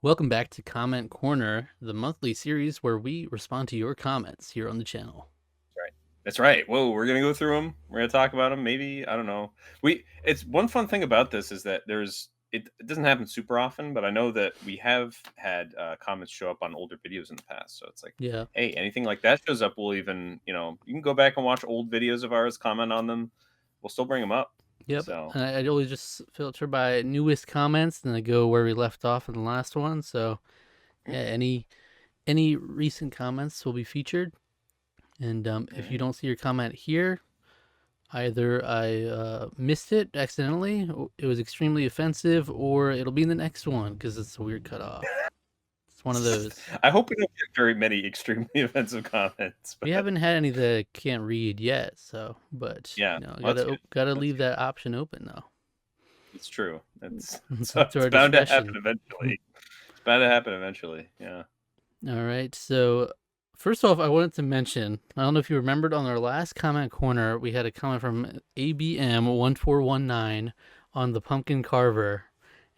Welcome back to Comment Corner, the monthly series where we respond to your comments here on the channel. Right. That's right. Whoa, we're gonna go through them. We're gonna talk about them. Maybe I don't know. It's one fun thing about this is that it doesn't happen super often, but I know that we have had comments show up on older videos in the past. So it's like, Yeah. hey, anything like that shows up, we'll even you can go back and watch old videos of ours, comment on them. We'll still bring them up. Yep. So And I always just filter by newest comments, and I go where we left off in the last one. So mm, yeah, any recent comments will be featured. And if you mm. don't see your comment here, either I missed it accidentally, it was extremely offensive, or it'll be in the next one because it's a weird cutoff. It's one of those. I hope we don't get very many extremely offensive comments, We but haven't had any that I can't read yet, so but yeah, well, that's good. gotta That's leave good. that option open though. It's true. It's It's so up to it's our bound to happen discretion. eventually. It's bound to happen eventually. Yeah. All right, so first off, I wanted to mention, I don't know if you remembered on our last comment corner, we had a comment from ABM1419 on the pumpkin carver.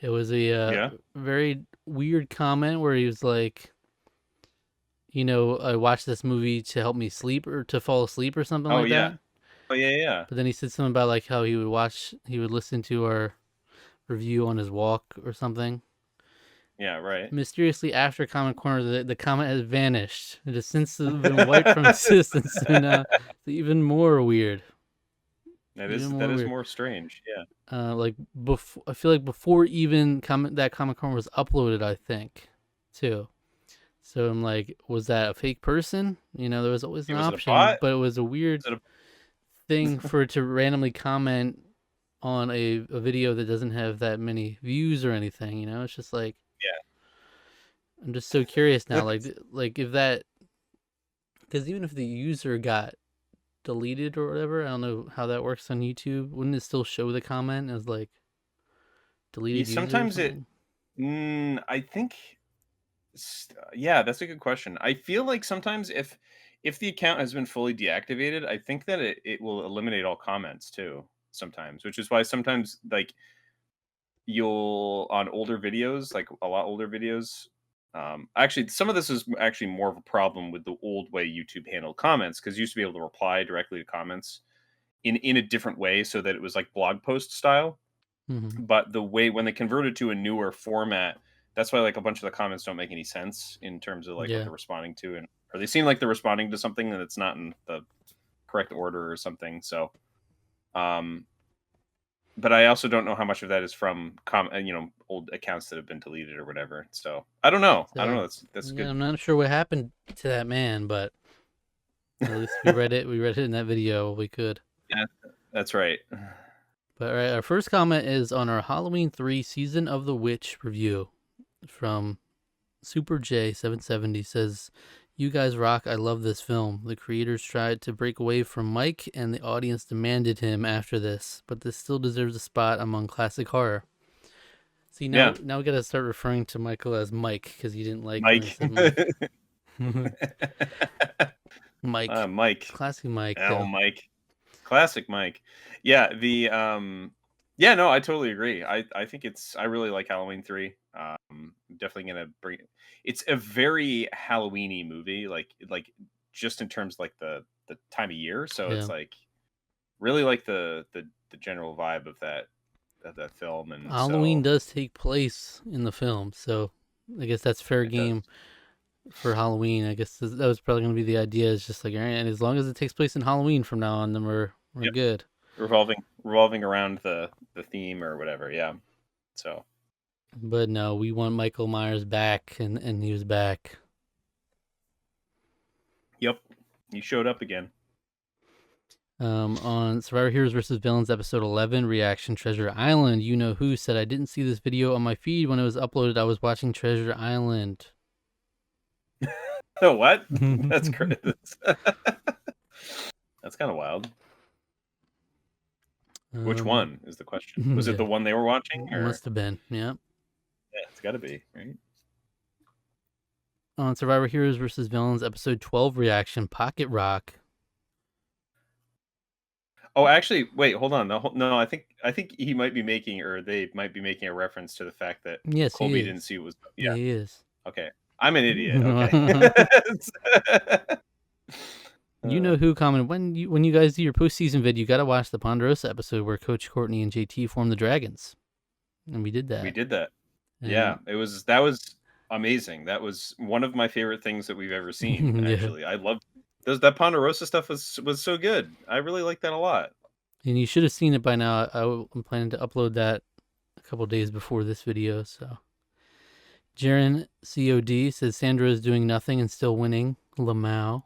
It was a Yeah. very weird comment where he was like, I watched this movie to help me sleep or to fall asleep or something Oh, like yeah. that. Oh, yeah, yeah. But then he said something about like how he would listen to our review on his walk or something. Yeah, right. Mysteriously, after Comment Corner, the comment has vanished. It has since been wiped from existence, and it's even more weird. Even That more is weird. more strange. Yeah. Like before, I feel like before even that Comment Corner was uploaded, I think, too. So I'm like, was that a fake person? There was always an Was it a option, bot? but it was a weird Was it thing for it to randomly comment on a video that doesn't have that many views or anything. It's just like I'm just so curious now, a like if that, because even if the user got deleted or whatever, I don't know how that works on YouTube. Wouldn't it still show the comment as like Yeah, deleted user or sometimes something? I think yeah, that's a good question. I feel like sometimes if the account has been fully deactivated, I think that it will eliminate all comments too sometimes, which is why sometimes like you'll on older videos, like a lot older videos. Actually, some of this is actually more of a problem with the old way YouTube handled comments because you used to be able to reply directly to comments in a different way, so that it was like blog post style. Mm-hmm. But the way when they converted to a newer format, that's why like a bunch of the comments don't make any sense in terms of like what Yeah. they're responding to, and or they seem like they're responding to something that it's not in the correct order or something. So um but I also don't know how much of that is from old accounts that have been deleted or whatever. So I don't know. I don't know. So That's yeah, good. I'm not sure what happened to that man, but at least we read it. We read it in that video. We could. Yeah, that's right. But all right, our first comment is on our Halloween 3 Season of the Witch review from Super J 770 says, "You guys rock. I love this film. The creators tried to break away from Mike, and the audience demanded him after this, but this still deserves a spot among classic horror." See, Yeah, now we gotta start referring to Michael as Mike because you didn't like when I Mike. said Mike. Mike, Mike. classic Mike Oh, though. Mike. Classic Mike. Yeah, yeah, no, I totally agree. I think I really like Halloween 3. Definitely gonna bring it. It's a very Halloweeny movie, like just in terms of, like the time of year. So it's Yeah, like really like the general vibe of that film, and Halloween so does take place in the film, so I guess that's fair it does. game for Halloween. I guess that was probably gonna be the idea. Is just like, all right, and as long as it takes place in Halloween from now on, then we're Yep. good. Revolving around the theme or whatever. Yeah. So But no, we want Michael Myers back, and he was back. yep, he showed up again. On Survivor Heroes vs. Villains episode 11 reaction Treasure Island, you know who said, "I didn't see this video on my feed when it was uploaded. I was watching Treasure Island." Oh, what? That's crazy. That's kind of wild. Which um, one is the question? Was it yeah, the one they were watching, or must have been. Yeah. yeah, it's got to be right. On Survivor Heroes vs. Villains episode 12 reaction Pocket Rock. Oh, actually, wait, hold on. No, I think he might be making, or they might be making a reference to the fact that Yes, he Colby didn't is. see what was. Yeah, Yeah. he is. Okay. I'm an idiot. Okay. You know who commented when you guys do your postseason vid, you got to watch the Ponderosa episode where Coach Courtney and JT form the Dragons, and we did We that. did that. Yeah, And that was amazing. That was one of my favorite things that we've ever seen, yeah, actually. I loved those that Ponderosa stuff was so good. I really liked that a lot. and you should have seen it by now. I'm planning to upload that a couple days before this video. So, Jaren COD says Sandra is doing nothing and still winning. Lamau.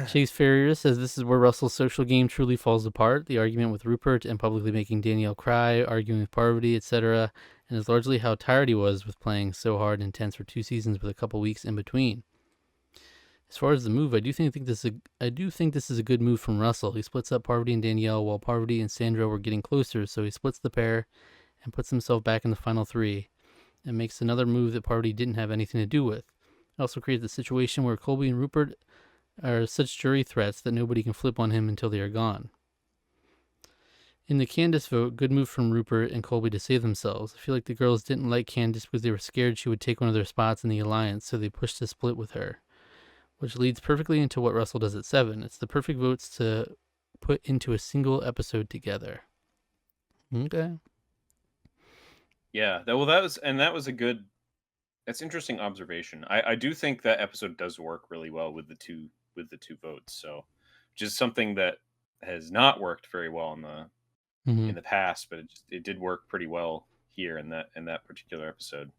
Chase Ferrier says this is where Russell's social game truly falls apart. The argument with Rupert and publicly making Danielle cry, arguing with Parvati, etc., and is largely how tired he was with playing so hard and intense for 2 seasons with a couple weeks in between. As far as the move, I do think this is a good move from Russell. He splits up Parvati and Danielle while Parvati and Sandra were getting closer, so he splits the pair and puts himself back in the final three and makes another move that Parvati didn't have anything to do with. It also creates a situation where Colby and Rupert are such jury threats that nobody can flip on him until they are gone. In the Candace vote, good move from Rupert and Colby to save themselves. I feel like the girls didn't like Candace because they were scared she would take one of their spots in the alliance, so they pushed a split with her, which leads perfectly into what Russell does at 7. It's the perfect votes to put into a single episode together. Okay. Yeah, that was a good. That's interesting observation. I do think that episode does work really well with the two votes. So, which is something that has not worked very well Mm-hmm. in the past, but it did work pretty well here in that particular episode.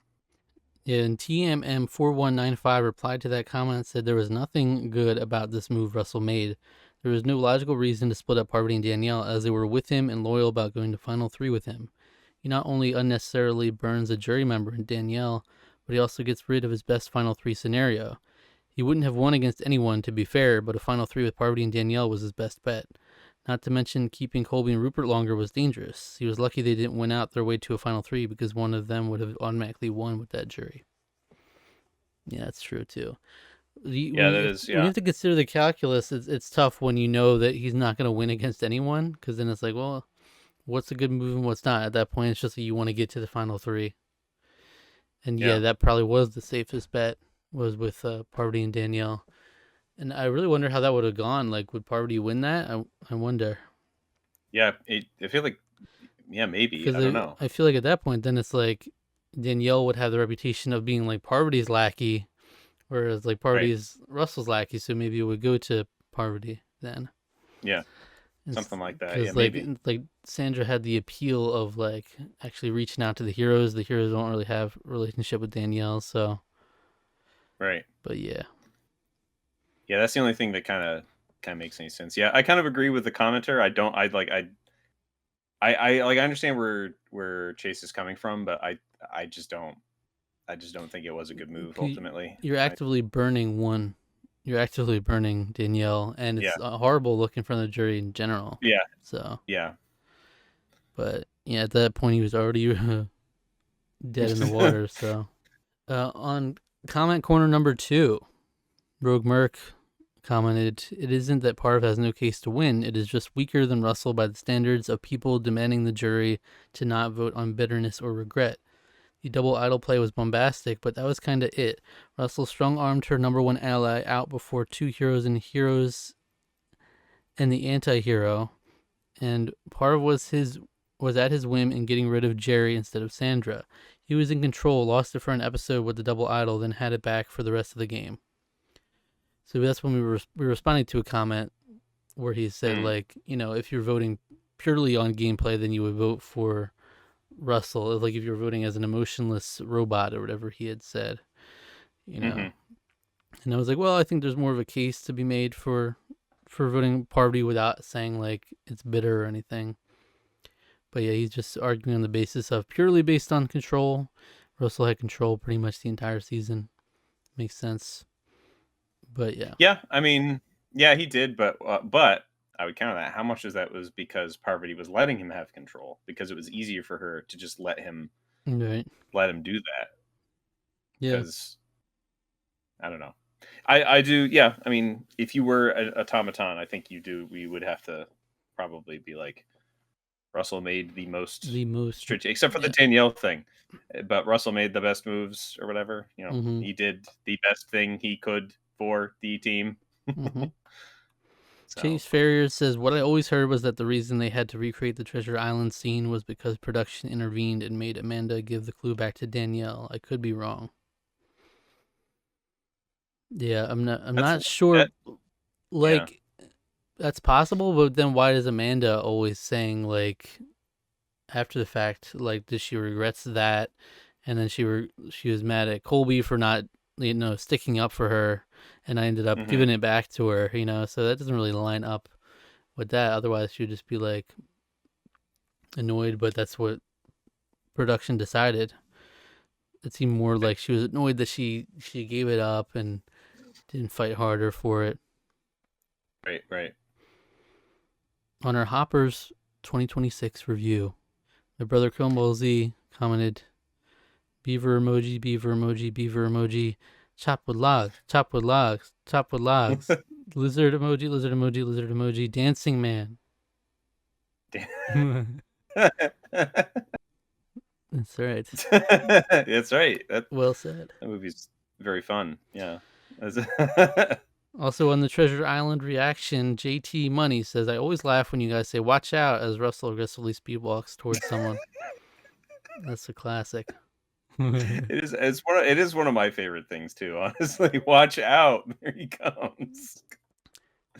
Yeah, and TMM4195 replied to that comment and said there was nothing good about this move Russell made. There was no logical reason to split up Parvati and Danielle as they were with him and loyal about going to Final 3 with him. He not only unnecessarily burns a jury member in Danielle, but he also gets rid of his best Final 3 scenario. He wouldn't have won against anyone, to be fair, but a Final 3 with Parvati and Danielle was his best bet. Not to mention, keeping Colby and Rupert longer was dangerous. He was lucky they didn't win out their way to a Final 3 because one of them would have automatically won with that jury. Yeah, that's true, too. When Yeah, that you, is. when you Yeah, have to consider the calculus, it's tough when you know that he's not going to win against anyone, because then it's like, well, what's a good move and what's not? At that point, it's just that you want to get to the Final 3. And yeah, yeah, that probably was the safest bet, was with Parvati and Danielle. And I really wonder how that would have gone. Like, would Parvati win that? I wonder. yeah. I feel like, yeah, maybe. Because I don't know. I feel like at that point, then it's like Danielle would have the reputation of being like Parvati's lackey, whereas like Right. Parvati's Russell's lackey. So maybe it would go to Parvati then. Yeah, something like that. Yeah, Because maybe. like Sandra had the appeal of like actually reaching out to the heroes. The heroes don't really have a relationship with Danielle. So, Right. but yeah. Yeah, that's the only thing that kind of makes any sense. Yeah, I kind of agree with the commenter. I don't. I like. I understand where Chase is coming from, but I just don't. I just don't think it was a good move ultimately. You're actively burning one. You're actively burning Danielle, and Yeah. it's a horrible look in front of the jury in general. Yeah. So, Yeah. but yeah, at that point he was already dead in the water. So, on comment corner number 2, Rogue Merc commented, "It isn't that Parv has no case to win. It is just weaker than Russell by the standards of people demanding the jury to not vote on bitterness or regret. The double idol play was bombastic, but that was kind of it. Russell strong-armed her number 1 ally out before 2 heroes and the anti-hero, and Parv was at his whim in getting rid of Jerry instead of Sandra. He was in control, lost it for an episode with the double idol, then had it back for the rest of the game." So that's when we were responding to a comment where he said, like, if you're voting purely on gameplay, then you would vote for Russell. Like if you're voting as an emotionless robot or whatever he had said, Hmm. And I was like, well, I think there's more of a case to be made for voting Parvati without saying like it's bitter or anything. But yeah, he's just arguing on the basis of purely based on control. Russell had control pretty much the entire season. Makes sense. But yeah. Yeah. I mean, yeah, he did, but I would counter that. How much of that was because Parvati was letting him have control because it was easier for her to just Right. let him do that Yeah. because I don't know. I do. Yeah, I mean, if you were an automaton, I think we would have to probably be like Russell made the most The most, strategic, except for the yeah. Danielle thing. But Russell made the best moves or whatever. Mm-hmm. He did the best thing he could for the team. Mm-hmm. So Chase Ferrier says, what I always heard was that the reason they had to recreate the Treasure Island scene was because production intervened and made Amanda give the clue back to Danielle. I could be wrong. Yeah, I'm that's not sure. that. Yeah. Like, that's possible, but then why is Amanda always saying, like, after the fact, like, does she regrets that? And then she was mad at Colby for not, sticking up for her, and I ended up Hmm. giving it back to her, so that doesn't really line up with that. Otherwise, she would just be, like, annoyed, but that's what production decided. It seemed more like she was annoyed that she gave it up and didn't fight harder for it. Right. Right. On our Hoppers 2026 review, my brother Chrome Z commented, beaver emoji, beaver emoji, beaver emoji, chop with logs, chop with logs, chop with logs, lizard emoji, lizard emoji, lizard emoji, dancing man. That's right. That's right. That Well said. movie's very fun. Yeah. Also on the Treasure Island reaction, JT Money says, I always laugh when you guys say watch out as Russell aggressively speedwalks towards someone. That's a classic. It is one of my favorite things too, honestly. Watch out. There he comes. I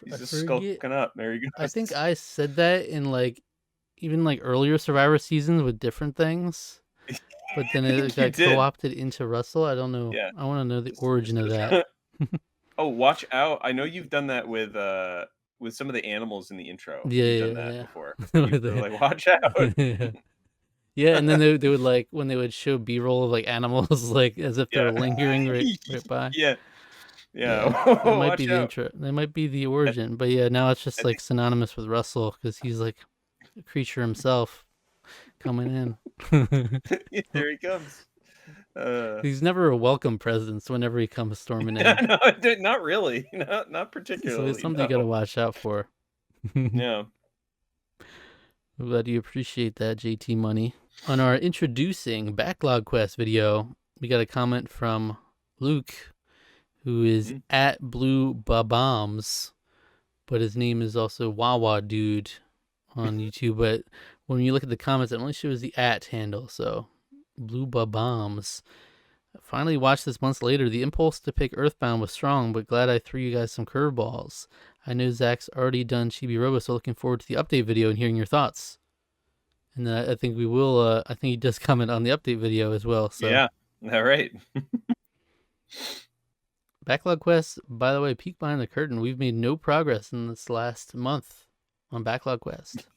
He's just forget. skulking up. There he I think goes. I said that in even earlier Survivor seasons with different things, but then I it think you got did. co-opted into Russell. I don't know. Yeah. I want to know the origin of that. Oh, watch out. I know you've done that with some of the animals in the intro. Yeah, You've done that yeah, before. They're yeah. like, watch out. Yeah. Yeah, and then they would when they would show B-roll of animals as if they were Yeah. lingering right by. Yeah. Yeah, Yeah. that might be Watch the out. intro. That might be the origin. But yeah, now it's just I think synonymous with Russell because he's a creature himself coming in. there he comes. He's never a welcome presence whenever he comes storming in. No, not really. Not So it's particularly. something you gotta No. watch out for. I'm Yeah. glad you appreciate that, JT Money. On our introducing Backlog Quest video, we got a comment from Luke, who is Mhm. at Blue Bombs, but his name is also Wawa Dude on YouTube. But when you look at the comments, it only shows the at handle. So Blue Bombs. Finally watched this months later. The impulse to pick Earthbound was strong, but glad I threw you guys some curveballs. I know Zach's already done Chibi-Robo, so looking forward to the update video and hearing your thoughts. And then I think we will. I think he does comment on the update video as well. So Yeah. All right. Backlog Quest, by the way, peek behind the curtain. We've made no progress in this last month on Backlog Quest.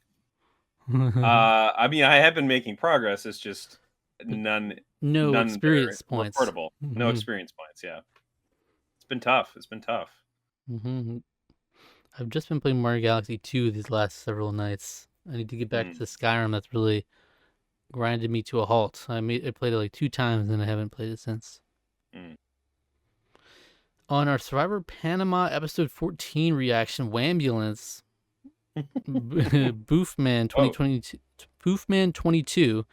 I mean, I have been making progress. It's just none No none that are experience points. reportable. No Mm-hmm. experience points. Yeah. It's been tough. It's been tough. Mm-hmm. I've just been playing Mario Galaxy 2 these last several nights. I need to get back to Skyrim. That's really grinded me to a halt. I played it 2 times and I haven't played it since. Mm. On our Survivor Panama episode 14 reaction, Wambulance, Boofman 2022, Boofman 22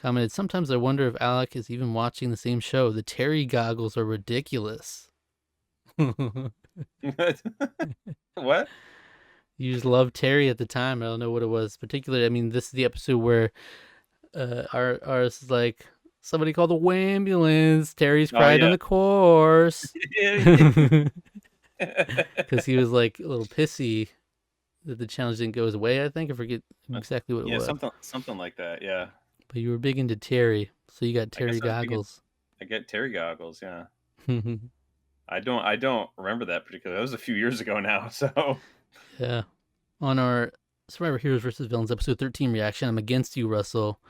commented, sometimes I wonder if Alec is even watching the same show. The Terry goggles are ridiculous. What? You just loved Terry at the time. I don't know what it was particularly. I mean, this is the episode where ours is somebody called the Wambulance. Terry's Oh cried on yeah. the course Yeah. because he was a little pissy that the challenge didn't go his way. I think I forget exactly what it Yeah, was. something like that. Yeah. But you were big into Terry, so you got I guess Terry I was thinking goggles. I get Terry goggles. Yeah. I don't remember that particularly. That was a few years ago now. So Yeah. On our Survivor Heroes versus Villains episode 13 reaction, I'm against you, Russell.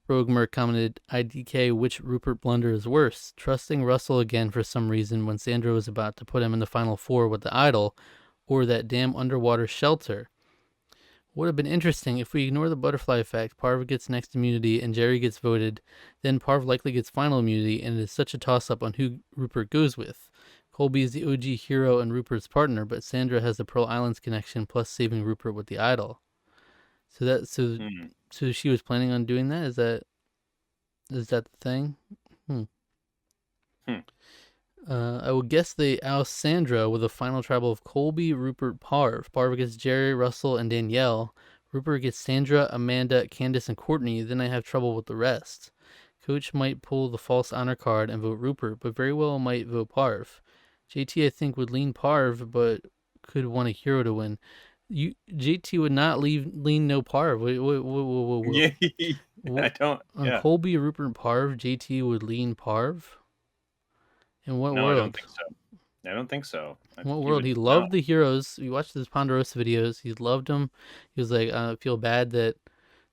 Rogue Merc commented, IDK, which Rupert blunder is worse? Trusting Russell again for some reason when Sandra was about to put him in the final 4 with the idol, or that damn underwater shelter? Would have been interesting if we ignore the butterfly effect. Parv gets next immunity and Jerry gets voted. Then Parv likely gets final immunity, and it is such a toss-up on who Rupert goes with. Colby is the OG hero and Rupert's partner, but Sandra has the Pearl Islands connection plus saving Rupert with the idol. So she was planning on doing that? Is that the thing? I would guess they oust Sandra with a final tribal of Colby, Rupert, Parv. Parv gets Jerry, Russell, and Danielle. Rupert gets Sandra, Amanda, Candace, and Courtney. Then I have trouble with the rest. Coach might pull the false honor card and vote Rupert, but very well might vote Parv. JT, I think, would lean Parv, but could want a hero to win. JT would not lean no Parv. Whoa. Yeah, I don't. On Colby, Rupert, and Parv, JT would lean Parv? In what world? I don't think so. I don't think so. In what world? He loved the heroes. You watched his Ponderosa videos. He loved them. He was like, I feel bad that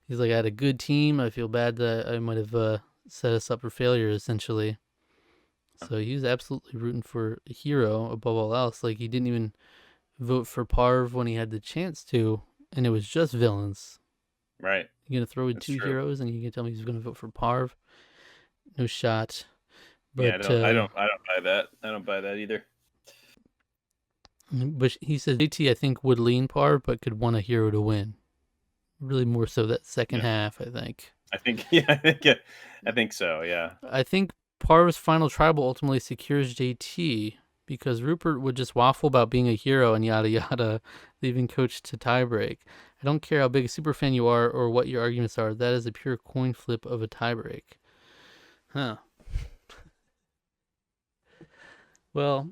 he's like, I had a good team. I feel bad that I might have set us up for failure, essentially. So he was absolutely rooting for a hero above all else. Like, he didn't even vote for Parv when he had the chance to, and it was just villains. Right. You're gonna throw in two heroes, and you can tell me he's gonna vote for Parv? No shot. But, yeah, I don't buy that. I don't buy that either. But he says JT, I think, would lean Parv, but could want a hero to win. Really, more so that second half, I think. I think so. Yeah. I think Parv's final tribal ultimately secures JT because Rupert would just waffle about being a hero and yada yada, leaving Coach to tiebreak. I don't care how big a superfan you are or what your arguments are. That is a pure coin flip of a tiebreak. Huh. Well,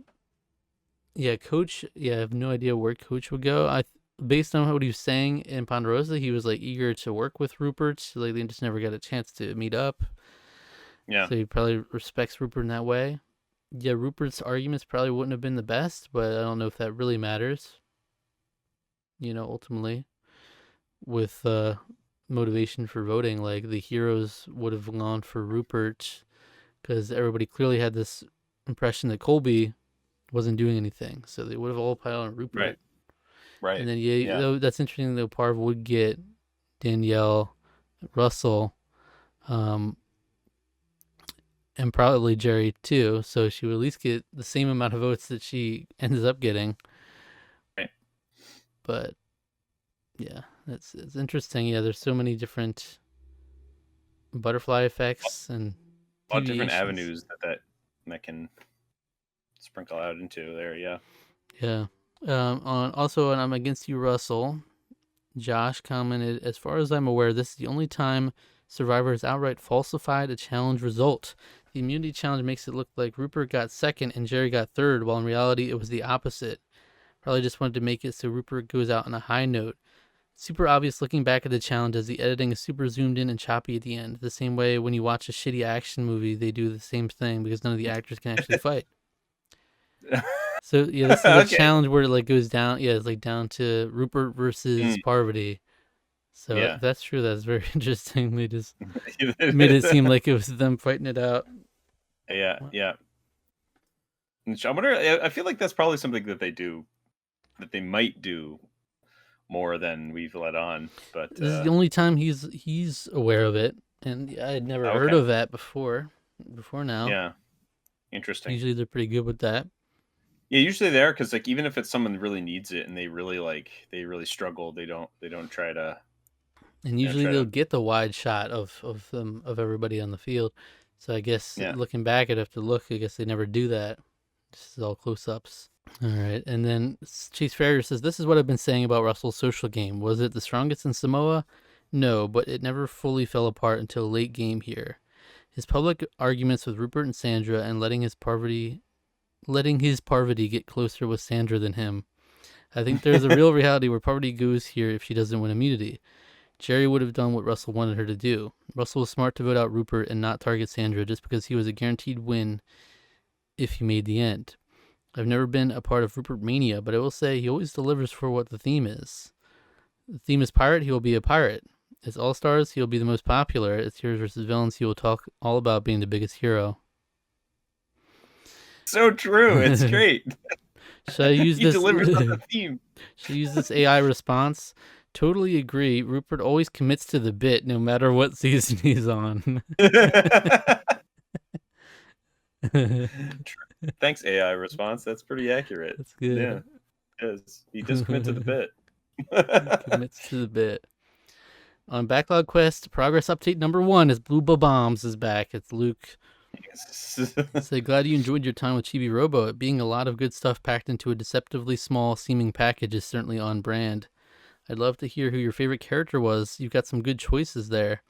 yeah, Coach. Yeah, I have no idea where Coach would go. Based on what he was saying in Ponderosa, he was like eager to work with Rupert. Like they just never got a chance to meet up. Yeah. So he probably respects Rupert in that way. Yeah, Rupert's arguments probably wouldn't have been the best, but I don't know if that really matters. Ultimately, with motivation for voting, like the heroes would have gone for Rupert because everybody clearly had this impression that Colby wasn't doing anything, so they would have all piled on Rupert. Right. And then though, that's interesting. Though Parv would get Danielle, Russell, and probably Jerry too. So she would at least get the same amount of votes that she ends up getting. Right. But yeah, it's interesting. Yeah, there's so many different butterfly effects and a lot of different avenues that can sprinkle out into there. Yeah. Yeah. Also, I'm against you, Russell. Josh commented, as far as I'm aware, this is the only time Survivor has outright falsified a challenge result. The immunity challenge makes it look like Rupert got second and Jerry got third, while in reality it was the opposite. Probably just wanted to make it so Rupert goes out on a high note. Super obvious looking back at the challenge as the editing is super zoomed in and choppy at the end. The same way when you watch a shitty action movie, they do the same thing because none of the actors can actually fight. So yeah, this is a challenge where it like goes down. Yeah, it's like down to Rupert versus Parvati. So if that's true, that's very interesting. They just made it seem like it was them fighting it out. Yeah. I wonder. I feel like that's probably something that they might do more than we've let on. But this is the only time he's aware of it, and I had never heard of that before now. Yeah, interesting. Usually they're pretty good with that. Yeah, usually they are, because like even if it's someone that really needs it and they really struggle, they don't try to. And usually they'll get the wide shot of everybody on the field. So I guess looking back, I'd have to look. I guess they never do that. This is all close-ups. All right, and then Chase Farrier says, this is what I've been saying about Russell's social game. Was it the strongest in Samoa? No, but it never fully fell apart until late game here. His public arguments with Rupert and Sandra and letting his Parvati get closer with Sandra than him. I think there's a real reality where Parvati goes here if she doesn't win immunity. Jerry would have done what Russell wanted her to do. Russell was smart to vote out Rupert and not target Sandra just because he was a guaranteed win if he made the end. I've never been a part of Rupert Mania, but I will say he always delivers for what the theme is. The theme is pirate, he will be a pirate. It's All-Stars, he'll be the most popular. It's Heroes versus Villains, he will talk all about being the biggest hero. So true, it's great. Should I use he this? delivers on the theme. Should I use this AI response? Totally agree. Rupert always commits to the bit, no matter what season he's on. Thanks, AI response. That's pretty accurate. That's Yeah, good. it is. He does commit to the bit. He commits to the bit. On Backlog Quest, progress update number 1 is Blue Bombs is back. It's Luke. Say, glad you enjoyed your time with Chibi-Robo. It being a lot of good stuff packed into a deceptively small seeming package is certainly on brand. I'd love to hear who your favorite character was. You've got some good choices there.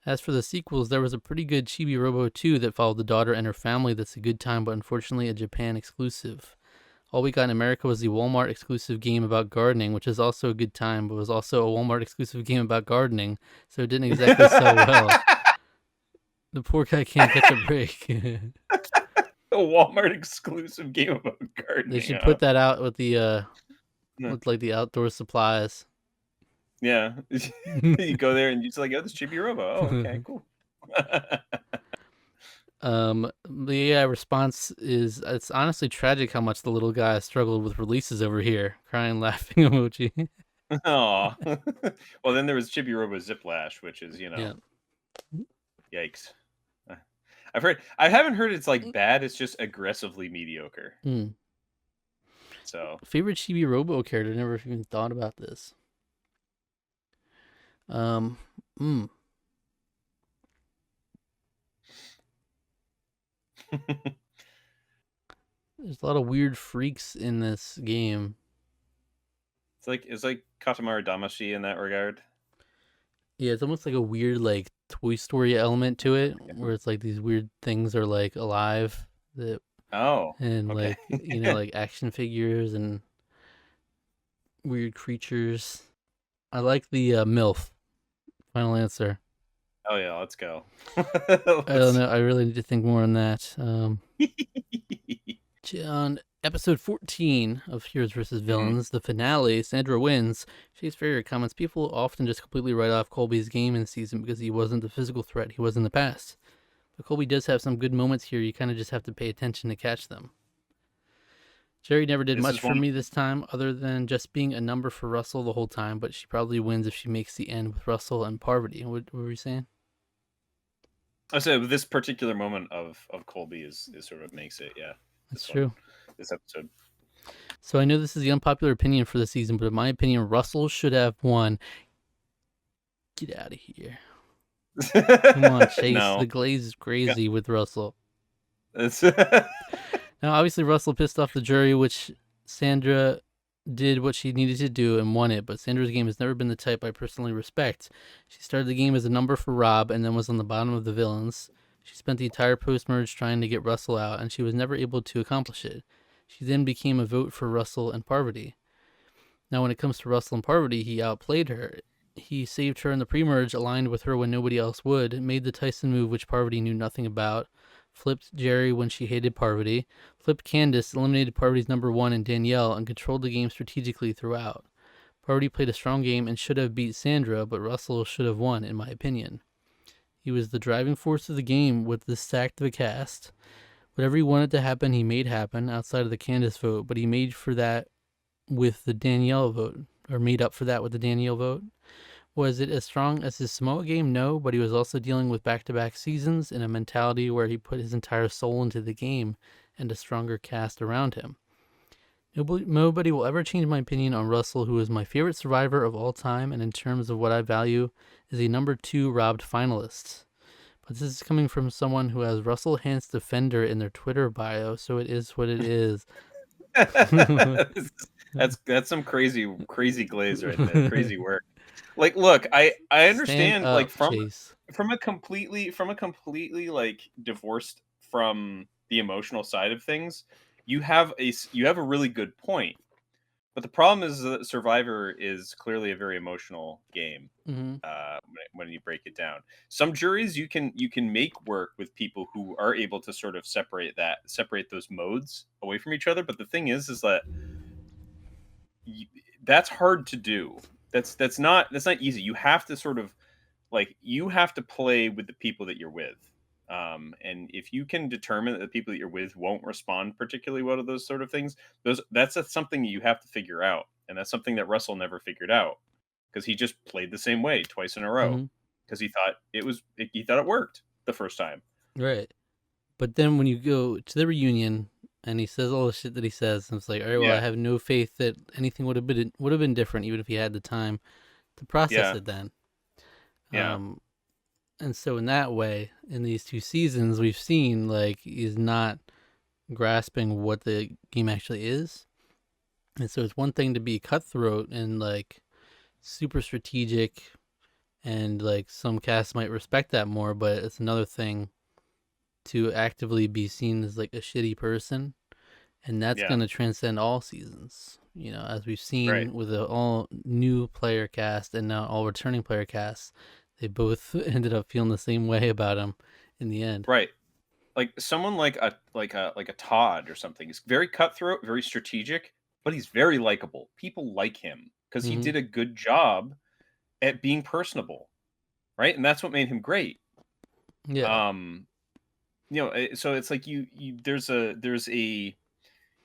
As for the sequels, there was a pretty good Chibi-Robo 2 that followed the daughter and her family that's a good time, but unfortunately a Japan exclusive. All we got in America was the Walmart exclusive game about gardening, which is also a good time, but was also a Walmart exclusive game about gardening, so it didn't exactly sell well. The poor guy can't catch a break. A Walmart exclusive game about gardening. They should put that out with the with like the outdoor supplies. Yeah. You go there and you're just like, oh, this Chibi-Robo. Oh, okay, cool. The AI response is, it's honestly tragic how much the little guy has struggled with releases over here. Crying, laughing emoji. Oh. Well, then there was Chibi-Robo Ziplash, which is, Yeah. yikes. I haven't heard it's like bad. It's just aggressively mediocre. So Favorite Chibi-Robo character? Never even thought about this. There's a lot of weird freaks in this game. it's like Katamari Damacy in that regard. Yeah, it's almost like a weird like Toy Story element to it, where it's like these weird things are like alive that Oh, and okay. like like action figures and weird creatures. I like the MILF. Final answer. Oh yeah, let's go. I don't know. I really need to think more on that. On episode 14 of Heroes vs. Villains, the finale, Sandra wins. She's favorite comments. People often just completely write off Colby's game in the season because he wasn't the physical threat he was in the past. But Colby does have some good moments here. You kind of just have to pay attention to catch them. Jerry never did This much is for me this time, other than just being a number for Russell the whole time, but she probably wins if she makes the end with Russell and Parvati. What were you saying? I said this particular moment of Colby is sort of makes it, yeah. That's true. This episode. So I know this is the unpopular opinion for the season, but in my opinion, Russell should have won. Get out of here. Come on, Chase. No. The glaze is crazy with Russell. It's Now, obviously, Russell pissed off the jury, which Sandra did what she needed to do and won it, but Sandra's game has never been the type I personally respect. She started the game as a number for Rob and then was on the bottom of the villains. She spent the entire post-merge trying to get Russell out, and she was never able to accomplish it. She then became a vote for Russell and Parvati. Now, when it comes to Russell and Parvati, he outplayed her. He saved her in the pre-merge, aligned with her when nobody else would, made the Tyson move which Parvati knew nothing about, flipped Jerry when she hated Parvati, flipped Candace, eliminated Parvati's number 1 and Danielle, and controlled the game strategically throughout. Parvati played a strong game and should have beat Sandra, but Russell should have won, in my opinion. He was the driving force of the game with the stacked of a cast. Whatever he wanted to happen, he made happen outside of the Candace vote, but he made for that with the Danielle vote, or made up for that with the Danielle vote. Was it as strong as his Samoa game? No, but he was also dealing with back-to-back seasons in a mentality where he put his entire soul into the game and a stronger cast around him. Nobody will ever change my opinion on Russell, who is my favorite survivor of all time, and in terms of what I value, is a number 2 robbed finalist. But this is coming from someone who has Russell Hantz Defender in their Twitter bio, so it is what it is. That's some crazy glaze right there. Crazy work. Like, look, I understand up, like Chase. from a completely like divorced from the emotional side of things, you have a really good point. But the problem is that Survivor is clearly a very emotional game. When you break it down, some juries you can make work with people who are able to sort of separate those modes away from each other. But the thing is that that's hard to do. That's not easy. You have to sort of you have to play with the people that you're with. And if you can determine that the people that you're with won't respond particularly well to those sort of things, that's something you have to figure out. And that's something that Russell never figured out because he just played the same way twice in a row because he thought it worked the first time. Right. But then when you go to the reunion, and he says all the shit that he says, and it's like, all right, well, I Yeah, have no faith that anything would have been different, even if he had the time to process yeah, it then. yeah, Um, and so in that way, in these 2 seasons, we've seen like he's not grasping what the game actually is. And so it's one thing to be cutthroat and like super strategic, and like some casts might respect that more, but it's another thing to actively be seen as like a shitty person, and that's yeah. going to transcend all seasons. As we've Right, seen with the all new player cast and now all returning player casts, they both ended up feeling the same way about him in the end. right. Like someone like a Todd or something. He's very cutthroat, very strategic, but he's very likable. People like him because he Hmm. did a good job at being personable, right? And that's what made him great. Yeah, Um, so it's like you there's a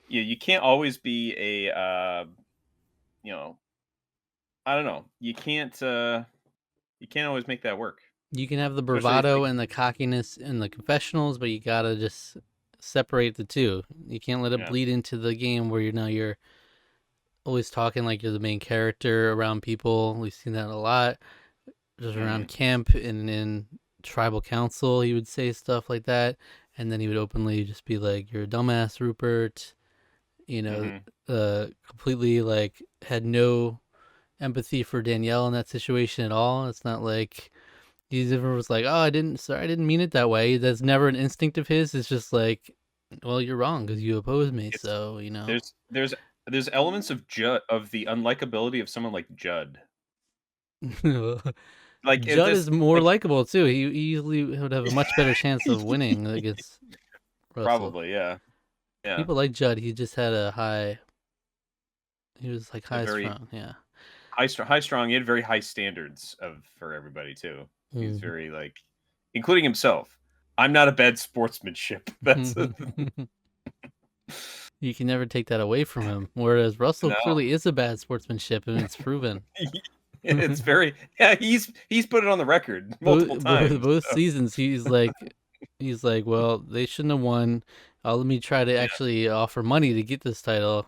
you can't always be a you know, I don't know. You can't always make that work. you can have the Especially if bravado like and the cockiness in the confessionals, but you gotta just separate the two. You can't let it yeah. bleed into the game where you're always talking like you're the main character around people. We've seen that a lot, just around Mhm. camp and in tribal council. He would say stuff like that, and then he would openly just be like, "You're a dumbass, Rupert." You know, Mhm. completely like had no empathy for Danielle in that situation at all. It's not like he ever was like, "Oh, sorry, I didn't mean it that way." That's never an instinct of his. It's just like, "Well, you're wrong because you oppose me." It's So there's elements of the unlikability of someone like Judd. Like if Judd this is more like likable too. He easily would have a much better chance of winning against Russell. Probably, yeah. Yeah. People like Judd. He just had a high. He was like A high very strung. Yeah. high strong, he had very high standards of for everybody too. He's Mhm. very like including himself. I'm not a bad sportsmanship. That's You can never take that away from him. Whereas Russell no. clearly is a bad sportsmanship, and it's proven. It's very yeah, he's put it on the record both, multiple both times. both So, seasons, he's like, well, they shouldn't have won. Let me try to yeah. actually offer money to get this title.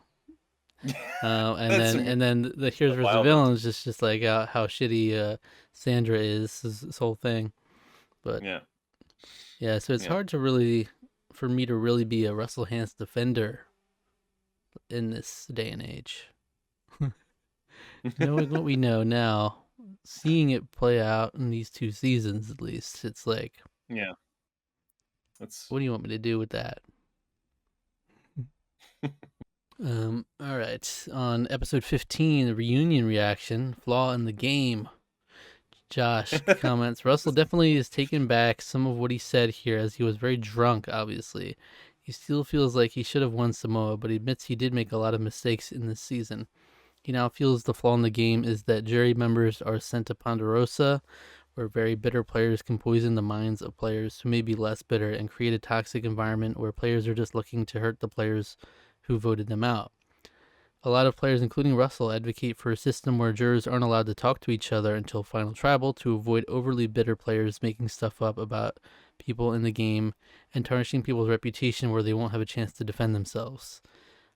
And That's then some and then the Heroes vs. wild ones. Villains just like how shitty Sandra is this whole thing. But Yeah. yeah, so it's Yeah. hard to really for me to really be a Russell Hantz defender in this day and age. Knowing what we know now, seeing it play out in these 2 seasons at least, it's like, Yeah. That's what do you want me to do with that? All right. On episode 15, the reunion reaction, flaw in the game. Josh comments, Russell definitely is taken back some of what he said here as he was very drunk, obviously. He still feels like he should have won Samoa, but he admits he did make a lot of mistakes in this season. He now feels the flaw in the game is that jury members are sent to Ponderosa, where very bitter players can poison the minds of players who may be less bitter and create a toxic environment where players are just looking to hurt the players who voted them out. A lot of players, including Russell, advocate for a system where jurors aren't allowed to talk to each other until final tribal to avoid overly bitter players making stuff up about people in the game and tarnishing people's reputation where they won't have a chance to defend themselves.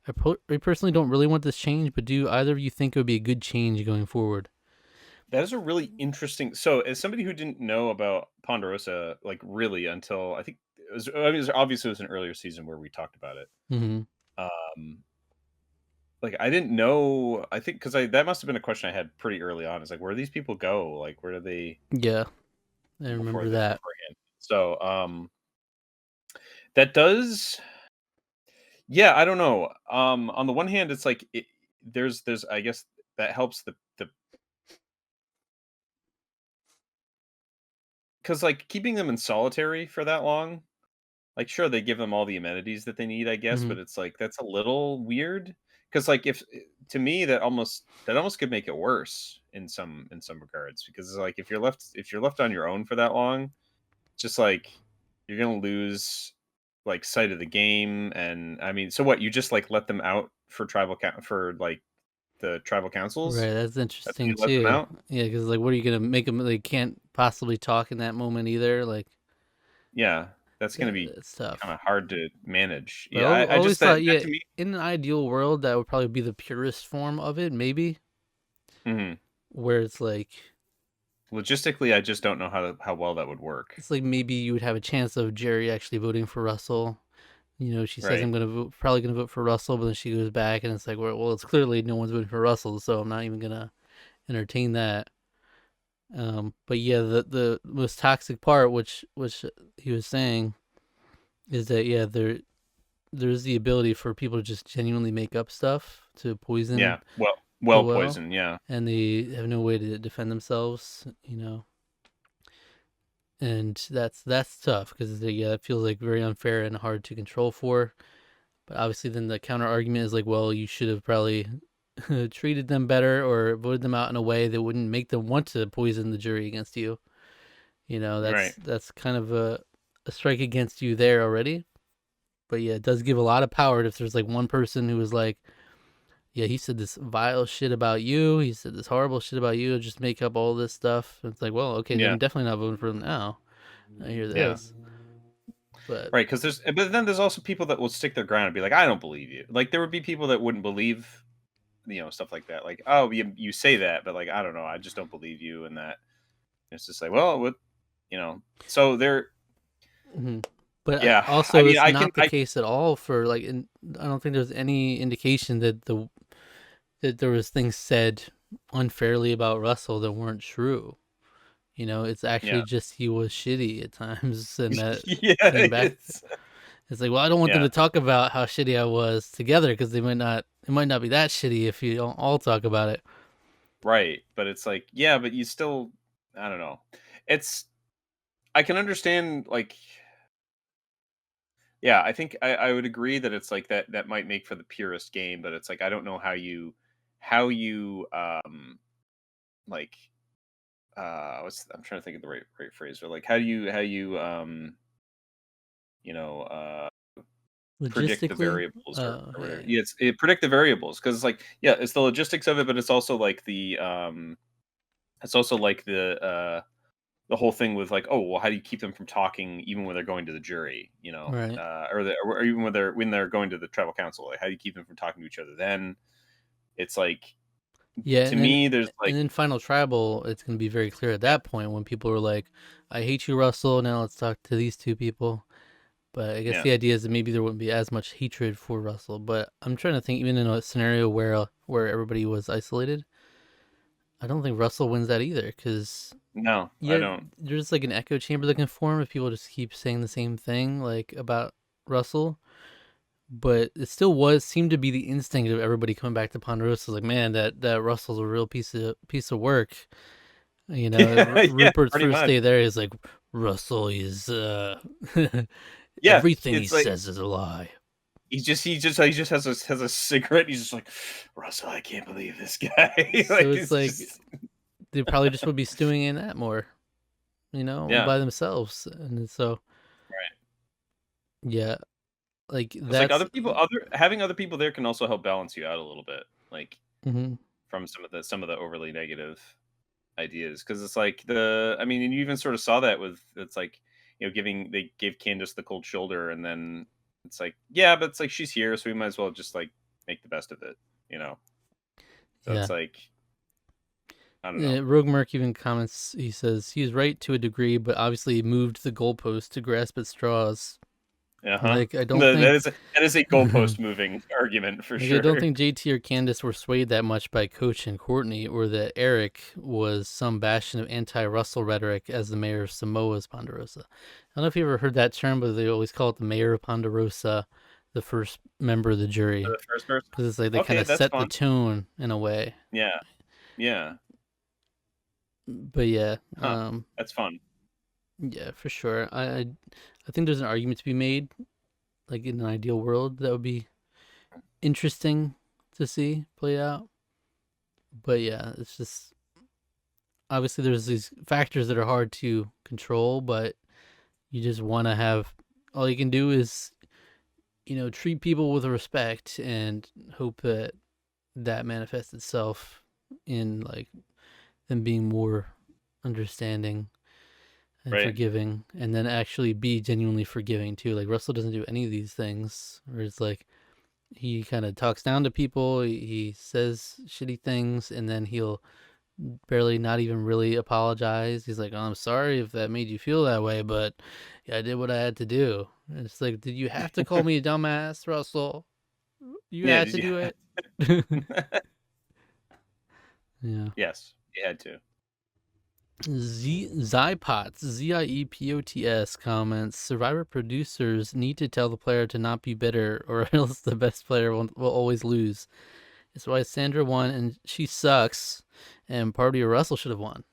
I personally don't really want this change, but do either of you think it would be a good change going forward? that is a really interesting so as somebody who didn't know about Ponderosa, like really until I think obviously it was an earlier season where we talked about it. Hmm. Um like I didn't know I think because I that must have been a question I had pretty early on. Is like where do these people go? Like where do they Yeah, I remember that. beforehand? So that does yeah, I don't know. On the one hand, it's like there's I guess that helps the because like keeping them in solitary for that long, like sure they give them all the amenities that they need, I guess, Hmm. but it's like that's a little weird because like if to me that almost could make it worse in some regards because it's like if you're left on your own for that long, just like you're gonna lose like sight of the game and I mean so what you just like let them out for for like the tribal councils? Right, that's That's when interesting you let them too. out? Yeah, because like, what are you gonna make them? They can't possibly talk in that moment either. Like, Yeah. that's Yeah, gonna be it's tough. kind of hard to manage. But Yeah, I always just thought, that yeah, to me. in an ideal world, that would probably be the purest form of it, maybe, Mhm. where Logistically, I just don't know how well that would work. it's like maybe you would have a chance of Jerry actually voting for Russell. You know, she says Right. I'm probably gonna vote for Russell, but then she goes back and it's like, well, it's clearly no one's voting for Russell, so I'm not even gonna entertain that. But yeah, the most toxic part, which he was saying, is that yeah, there's the ability for people to just genuinely make up stuff to poison Yeah. the Well well, poison. Yeah. and they have no way to defend themselves. You know, and that's tough because yeah, it feels like very unfair and hard to control for. But obviously, then the counter argument is like, well, you should have probably treated them better or voted them out in a way that wouldn't make them want to poison the jury against you. You know, Right. that's kind of a strike against you there already. But yeah, it does give a lot of power if there's like one person who was like, yeah, he said this vile shit about you. He said this horrible shit about you. Just make up all this stuff. It's like, well, okay, Yeah. I'm definitely not voting for him now. I hear Yeah. this, but Right. Because but then there's also people that will stick their ground and be like, I don't believe you. Like there would be people that wouldn't believe, stuff like that. Like, oh, you say that, but like, I don't know, I just don't believe you, and that it's just like, well, what, so there. mhm. But Yeah. I also, mean, it's I can, not the case at all for like. I don't think there's any indication that there was things said unfairly about Russell that weren't true. You know, it's yeah. actually just he was shitty at times, and that Yeah. came back. It's It's like, well, I don't want them yeah. to talk about how shitty I was together because they might not. It might not be that shitty if you don't all talk about it. Right. But it's like, yeah, but you still, I don't know. It's I can understand, like, yeah, I think I would agree that it's like that might make for the purest game, but it's like I don't know how you like I'm trying to think of the right phrase, but like how you you know uh predict the Logistically, variables, or whatever. okay, Yeah, predict the variables, because it's like, yeah, it's the logistics of it, but it's also like the whole thing with like, oh, well, how do you keep them from talking even when they're going to the jury, right, or even when they're going to the tribal council? Like, how do you keep them from talking to each other? Then it's like, yeah, to me, there's and like, then final tribal, it's gonna be very clear at yeah, that point when people are like, "I hate you, Russell." Now let's talk to these two people. But I guess yeah, the idea is that maybe there wouldn't be as much hatred for Russell. But I'm trying to think, even in a scenario where everybody was isolated, I don't think Russell wins that either. Because no, I yeah, don't. there's like an echo chamber that can form if people just keep saying the same thing, like about Russell. But it still seemed to be the instinct of everybody coming back to Ponderosa. Like, man, that Russell's a real piece of work. You know, Yeah, yeah, Rupert's pretty first much. day there is like, Russell is Yeah, everything he it's like says is a lie. he just has a cigarette. He's just like, Russell, I can't believe this guy. So Like, it's it's like just they probably just would be stewing in that more, yeah, by themselves. And so, right. yeah, like Because like that's. other having other people there can also help balance you out a little bit, like Mhm. from some of the overly negative ideas. Because it's like I mean, and you even sort of saw that with, it's like, giving they gave Candace the cold shoulder, and then it's like, yeah, but it's like she's here, so we might as well just like make the best of it, you know. So Yeah. it's like, I don't know. Yeah, Rogue Merc even comments. He says he was right to a degree, but obviously moved the goalpost to grasp at straws. Uh huh. Like I don't That think, is a goalpost moving argument for like I don't sure. think JT or Candace were swayed that much by Coach and Courtney, or that Eric was some bastion of anti-Russell rhetoric as the mayor of Samoa's Ponderosa. I don't know if you ever heard that term, but they always call it the mayor of Ponderosa, the first member of the For jury, the first person. because it's like they kind Okay, of that's set the fun. tone in a way. Yeah. Yeah. But yeah, Huh. That's fun. yeah, for sure. I think there's an argument to be made, like in an ideal world, that would be interesting to see play out. But yeah, it's just obviously there's these factors that are hard to control, but you just want to have all you can do is treat people with respect and hope that that manifests itself in like them being more understanding. and Right. forgiving, and then actually be genuinely forgiving too. Like Russell doesn't do any of these things, where it's like he kind of talks down to people, he says shitty things, and then he'll barely not even really apologize. He's like, "Oh, I'm sorry if that made you feel that way, but yeah, I did what I had to do." And it's like, did you have to call me a dumbass, Russell? You Yeah. had Did to you? do it. Yeah. Yes, you had to. Ziepots, Ziepots comments, Survivor producers need to tell the player to not be bitter, or else the best player will always lose. It's why Sandra won, and she sucks, and Party or Russell should have won.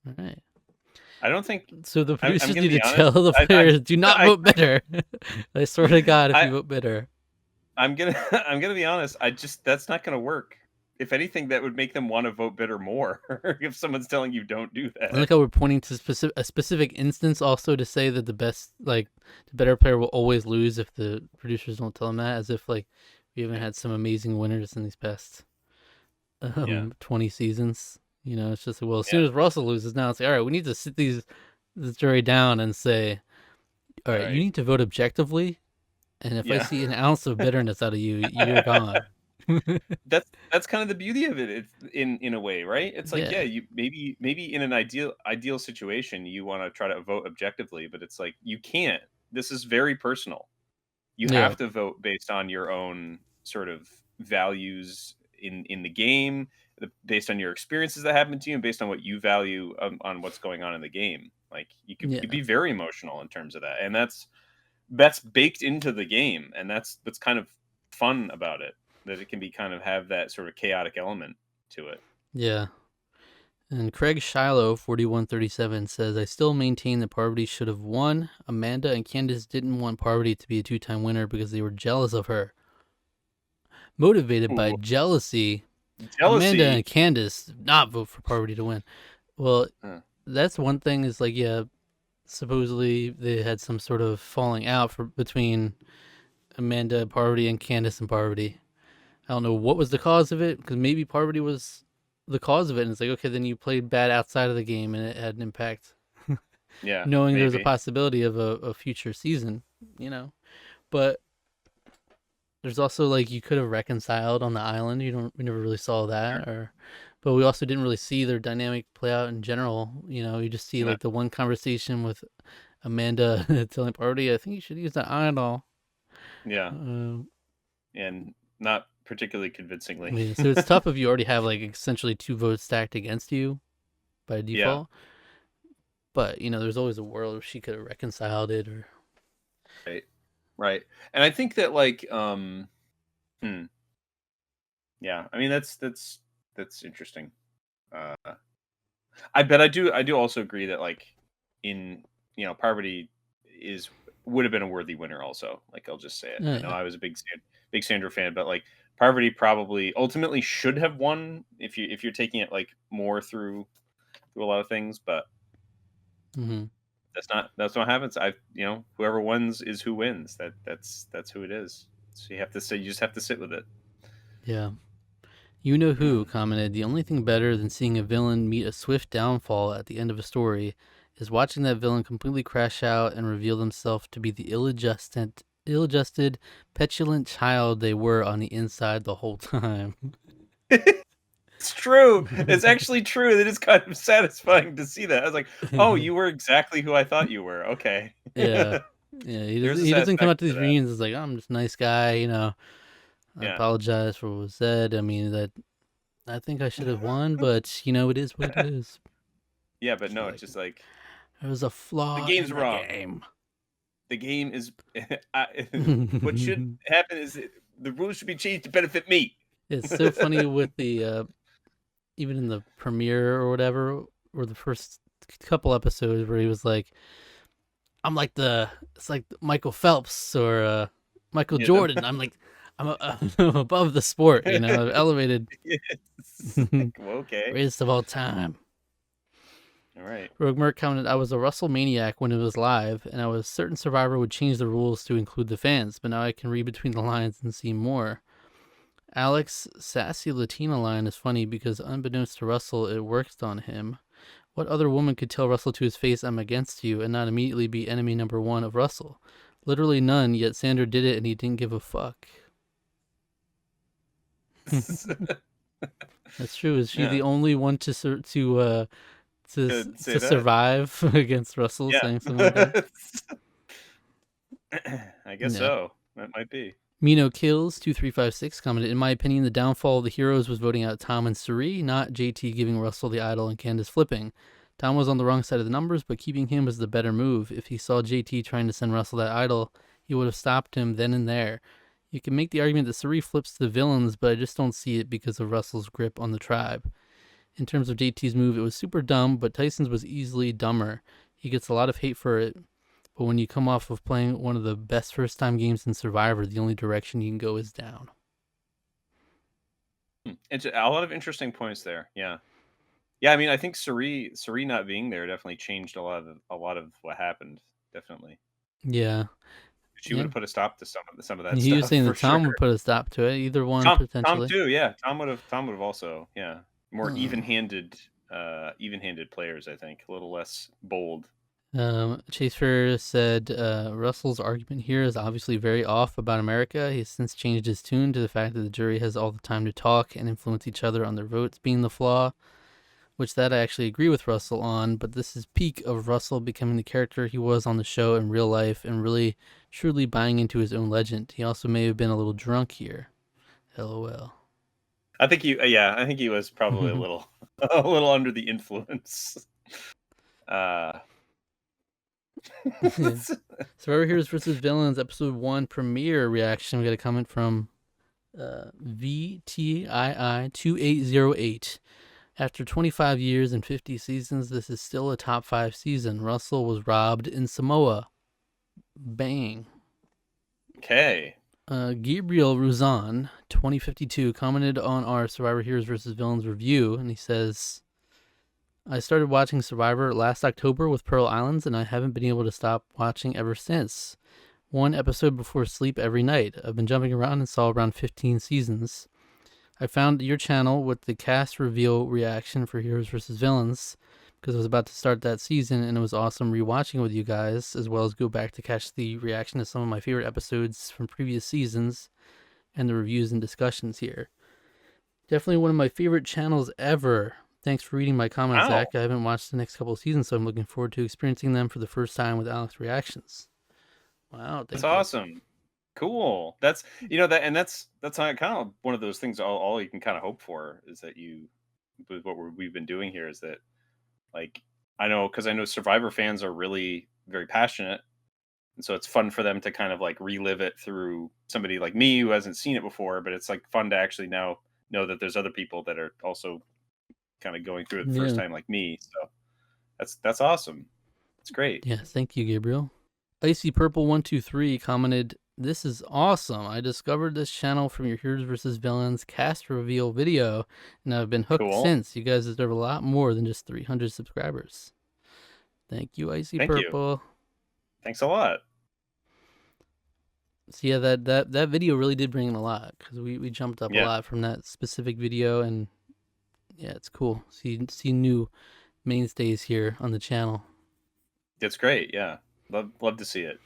All right. I don't think So the I'm producers gonna need to be honest. tell the I players, do not I vote bitter. I swear to God, if I you vote bitter. I'm gonna I'm gonna be honest. I just that's not gonna work. If anything, that would make them want to vote bitter more. If someone's telling you don't do I like that. how we're pointing to a specific instance also to say that the better player will always lose if the producers don't tell them that, as if like we haven't Yeah. had some amazing winners in these past Yeah. 20 seasons. You know, it's just well, as Yeah. soon as Russell loses, now it's like, all right, we need to sit this jury down and say, all right, you Right. need to vote objectively, and if I Yeah. see an ounce of bitterness out of you, you're gone. That's kind of the beauty of it. It's in a way, right? It's like, yeah, Yeah, you maybe in an ideal situation, you want to try to vote objectively, but it's like you can't. This is very personal. You yeah, have to vote based on your own sort of values in the game, based on your experiences that happened to you, and based on what you value on what's going on in the game. Like you could yeah, be very emotional in terms of that, and that's baked into the game, and that's kind of fun about it, that it can be kind of have that sort of chaotic element to it. yeah. And Craig Shiloh, 4137, says, I still maintain that Parvati should have won. Amanda and Candace didn't want Parvati to be a two-time winner because they were jealous of her. Motivated by Ooh, jealousy, Amanda and jealousy. Candace did not vote for Parvati to win. Well, Uh, that's one thing is like, yeah, supposedly they had some sort of falling out between Amanda Parvati and Candace and Parvati. I don't know what was the cause of it, because maybe Parvati was the cause of it. And it's like, okay, then you played bad outside of the game and it had an impact. yeah, Knowing there's a maybe. possibility of a future season, you know. But there's also like you could have reconciled on the island. We never really saw Sure. that, but we also didn't really see their dynamic play out in general. You know, you just see No, like the one conversation with Amanda telling Party, I think you should use that idol. yeah, Uh, and not particularly convincingly. yeah, so it's tough if you already have like essentially two votes stacked against you by Yeah, default. But you know, there's always a world where she could have reconciled it, or right, right. And I think that like, hmm, yeah, I mean that's interesting. Uh, I bet I do also agree that like in Parvati is would have been a worthy winner also. Like I'll just say it. I know yeah, I was a big Sandra fan, but like Parvati probably ultimately should have won if you're taking it like more through a lot of things, but mm-hmm. that's not what happens. Whoever wins is who wins. That's who it is. So you just have to sit with it. Yeah. You Know Who commented, the only thing better than seeing a villain meet a swift downfall at the end of a story is watching that villain completely crash out and reveal themselves to be the ill-adjusted, petulant child they were on the inside the whole time. It's true. It's actually true. It is kind of satisfying to see that. I was like, "Oh, you were exactly who I thought you were." Okay. Yeah. Yeah, There's a he doesn't come out to satisfaction to these that. reunions as like, oh, I'm just a nice guy, you know. I Yeah. apologize for what was said. I mean, that I think I should have won, but you know, it is what it is. Yeah, but Just no, it's like just like there was a the flaw game's in the wrong. game. The game is what should happen is the rules should be changed to benefit me. It's so funny with the even in the premiere or whatever, or the first couple episodes where he was like, "I'm like it's like Michael Phelps or Michael You know? Jordan. I'm above the sport, you know, I've elevated, Yes. Like, well, okay. greatest of all time." All right. Rogue Merc commented, I was a Russell maniac when it was live, and I was certain Survivor would change the rules to include the fans, but now I can read between the lines and see more. Alex, sassy Latina line is funny because unbeknownst to Russell, it worked on him. What other woman could tell Russell to his face, "I'm against you," and not immediately be enemy number one of Russell? Literally none, yet Sandra did it and he didn't give a fuck. That's true. Is she Yeah. the only one to Could say that. survive against Russell Yeah. saying something like that? I guess No. so. That might be. Mino Kills 2356 commented, "In my opinion, the downfall of the heroes was voting out Tom and Suri, not JT giving Russell the idol and Candace flipping. Tom was on the wrong side of the numbers, but keeping him was the better move. If he saw JT trying to send Russell that idol, he would have stopped him then and there. You can make the argument that Suri flips the villains, but I just don't see it because of Russell's grip on the tribe. In terms of JT's move, it was super dumb, but Tyson's was easily dumber. He gets a lot of hate for it, but when you come off of playing one of the best first-time games in Survivor, the only direction you can go is down." It's a lot of interesting points there. Yeah. Yeah, I mean, I think Suri not being there definitely changed a lot of what happened. Definitely. Yeah. She would have put a stop to some of that He was stuff saying for that sure. Tom would put a stop to it. Either one, Tom potentially. too, yeah. Tom would have also, yeah. More even-handed players, I think. A little less bold. Chase Fair said Russell's argument here is obviously very off about America. He has since changed his tune to the fact that the jury has all the time to talk and influence each other on their votes being the flaw, which that I actually agree with Russell on, but this is peak of Russell becoming the character he was on the show in real life and really truly buying into his own legend. He also may have been a little drunk here. LOL. I think he was probably a little under the influence. Survivor Heroes vs. Villains Episode 1 premiere reaction. We got a comment from VTII2808. "After 25 years and 50 seasons, this is still a top 5 season. Russell was robbed in Samoa." Bang. Okay. Gabriel Ruzan 2052 commented on our Survivor Heroes vs. Villains review, and he says, "I started watching Survivor last October with Pearl Islands, and I haven't been able to stop watching ever since. One episode before sleep every night. I've been jumping around and saw around 15 seasons. I found your channel with the cast reveal reaction for Heroes vs. Villains because I was about to start that season, and it was awesome rewatching with you guys, as well as go back to catch the reaction to some of my favorite episodes from previous seasons and the reviews and discussions here. Definitely one of my favorite channels ever. Thanks for reading my comments, Wow. Zach. I haven't watched the next couple of seasons, so I'm looking forward to experiencing them for the first time with Alex reactions." Wow, That's awesome. Cool. That's kind of one of those things. All you can kind of hope for is that with what we've been doing here is that, like, I know Survivor fans are really very passionate, and so it's fun for them to kind of like relive it through somebody like me who hasn't seen it before. But it's like fun to actually now know that there's other people that are also kind of going through it the first time like me. So that's awesome. It's great. Yeah, thank you, Gabriel. Icy Purple 123 commented, "This is awesome. I discovered this channel from your Heroes vs. Villains cast reveal video, and I've been hooked since. You guys deserve a lot more than just 300 subscribers." Thank you, Icy Purple. Thanks a lot. So yeah, that video really did bring in a lot because we jumped up a lot from that specific video, and yeah, it's cool. See new mainstays here on the channel. It's great. Yeah, love to see it.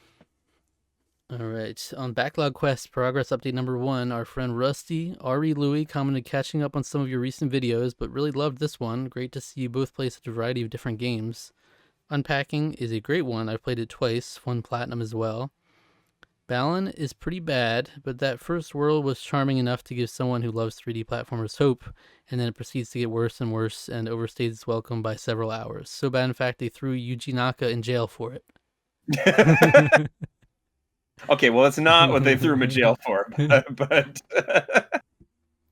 All right. On Backlog Quest Progress Update number 1, our friend Rusty Ari Louie commented, "Catching up on some of your recent videos, but really loved this one. Great to see you both play such a variety of different games. Unpacking is a great one. I've played it twice, won platinum as well. Balan is pretty bad, but that first world was charming enough to give someone who loves 3D platformers hope, and then it proceeds to get worse and worse and overstays its welcome by several hours. So bad, in fact, they threw Yuji Naka in jail for it." Okay, well, it's not what they threw him in jail for, but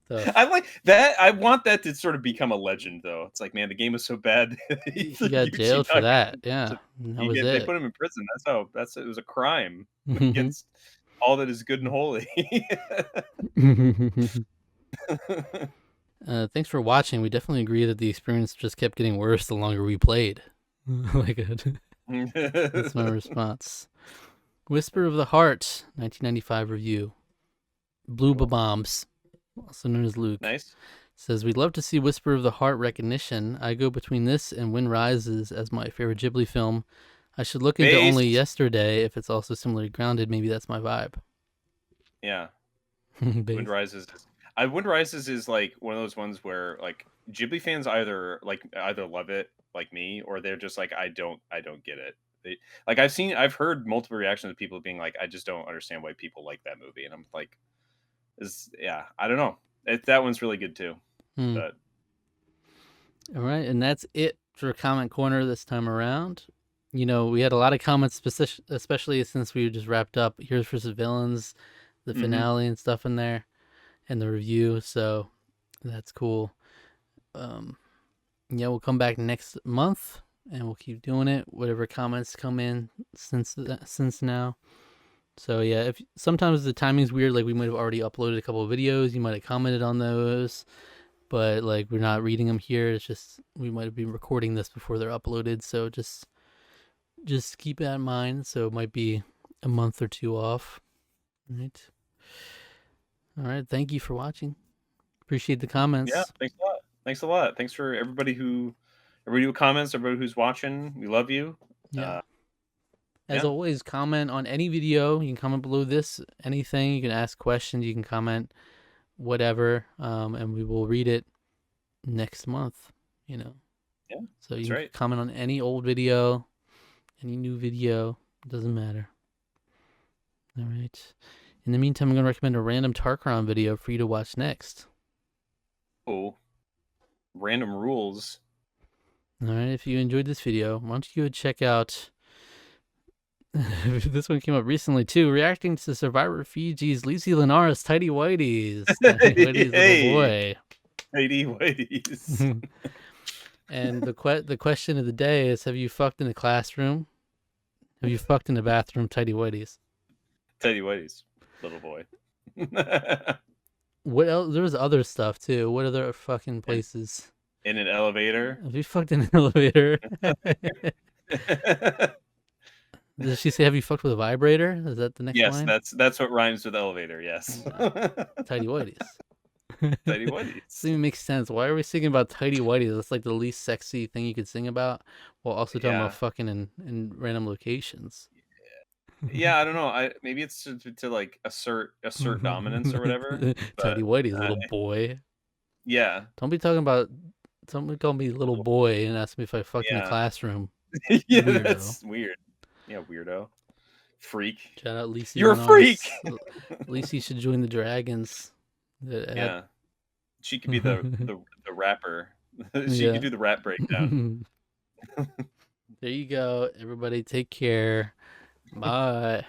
I like that. I want that to sort of become a legend, though. It's like, man, the game was so bad. He got jailed for that. Yeah, that was it. They put him in prison. It was a crime against all that is good and holy. Thanks for watching. We definitely agree that the experience just kept getting worse the longer we played. That's my response. Whisper of the Heart, 1995 review. Blue Bombs, also known as Luke. Nice. Says, we'd love to see Whisper of the Heart recognition. I go between this and Wind Rises as my favorite Ghibli film. I should look into Based. Only Yesterday if it's also similarly grounded. Maybe that's my vibe. Yeah. Based. Wind Rises is like one of those ones where like Ghibli fans either love it like me, or they're just like, I don't get it. Like I've heard multiple reactions of people being like, I just don't understand why people like that movie, and I'm like, I don't know. That one's really good too. But all right, and that's it for Comment Corner this time around. You know, we had a lot of comments, especially since we just wrapped up Heroes vs. Villains, the finale and stuff in there, and the review. So that's cool. Yeah, we'll come back next month, and we'll keep doing it. Whatever comments come in since now. So yeah, if sometimes the timing's weird, like we might have already uploaded a couple of videos, you might have commented on those, but like we're not reading them here. It's just we might have been recording this before they're uploaded, so just keep that in mind. So it might be a month or two off. All right. Thank you for watching. Appreciate the comments. Yeah, thanks a lot. Thanks for everybody who comments, everybody who's watching. We love you. Yeah. As always, comment on any video. You can comment below this, anything. You can ask questions. You can comment whatever, and we will read it next month. You know. Yeah. So you can comment on any old video, any new video. It doesn't matter. All right. In the meantime, I'm going to recommend a random Tarqaron video for you to watch next. Oh. Random rules. All right. If you enjoyed this video, why don't you go check out... this one came up recently too. Reacting to Survivor Refugees, Lisi Lenara's Tidy Whities. Tidy Whities, little boy. Tidy Whities. And the question of the day is: have you fucked in a classroom? Have you fucked in a bathroom? Tidy Whities. Tidy Whities, little boy. What else? There was other stuff too. What other fucking places? In an elevator. Have you fucked in an elevator? Does she say, have you fucked with a vibrator? Is that the next line? Yes, that's what rhymes with elevator, yes. Tidy Whities. Tidy Whities. Doesn't even make sense. Why are we singing about Tidy Whities? That's like the least sexy thing you could sing about, while also talking about fucking in random locations. Yeah, I don't know. Maybe it's to like assert dominance or whatever. Tidy Whities, little boy. Yeah. Don't be call me little boy and ask me if I fucked in the classroom. Yeah, weirdo. That's weird. Yeah, weirdo. Freak. Shout out Lisi. You're a freak. Lisi should join the Dragons. Yeah. She could be the rapper. She could do the rap breakdown. There you go. Everybody take care. Bye.